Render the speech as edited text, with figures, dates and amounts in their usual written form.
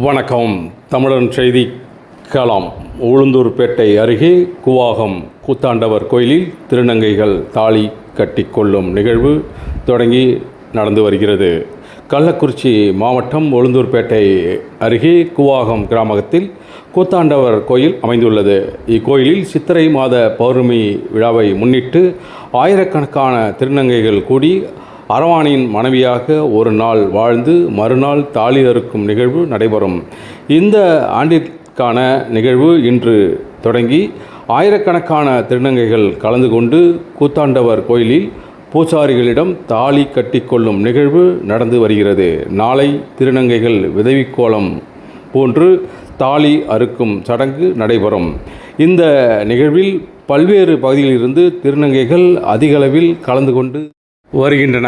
வணக்கம். தமிழன் செய்தி களம். உளுந்தூர்பேட்டை அருகே கூவாகம் கூத்தாண்டவர் கோயிலில் திருநங்கைகள் தாலி கட்டிக்கொள்ளும் நிகழ்வு தொடங்கி நடந்து வருகிறது. கள்ளக்குறிச்சி மாவட்டம் உளுந்தூர்பேட்டை அருகே கூவாகம் கிராமத்தில் கூத்தாண்டவர் கோயில் அமைந்துள்ளது. இக்கோயிலில் சித்திரை மாத பௌர்ணமி விழாவை முன்னிட்டு ஆயிரக்கணக்கான திருநங்கைகள் கூடி அரவானின் மனைவியாக ஒரு நாள் வாழ்ந்து மறுநாள் தாலி அறுக்கும் நிகழ்வு நடைபெறும். இந்த ஆண்டிற்கான நிகழ்வு இன்று தொடங்கி ஆயிரக்கணக்கான திருநங்கைகள் கலந்து கொண்டு கூத்தாண்டவர் கோயிலில் பூசாரிகளிடம் தாலி கட்டிக்கொள்ளும் நிகழ்வு நடந்து வருகிறது. நாளை திருநங்கைகள் விதவிக்கோலம் போன்று தாலி அறுக்கும் சடங்கு நடைபெறும். இந்த நிகழ்வில் பல்வேறு பகுதிகளிலிருந்து திருநங்கைகள் அதிகளவில் கலந்து கொண்டு வருகின்றன.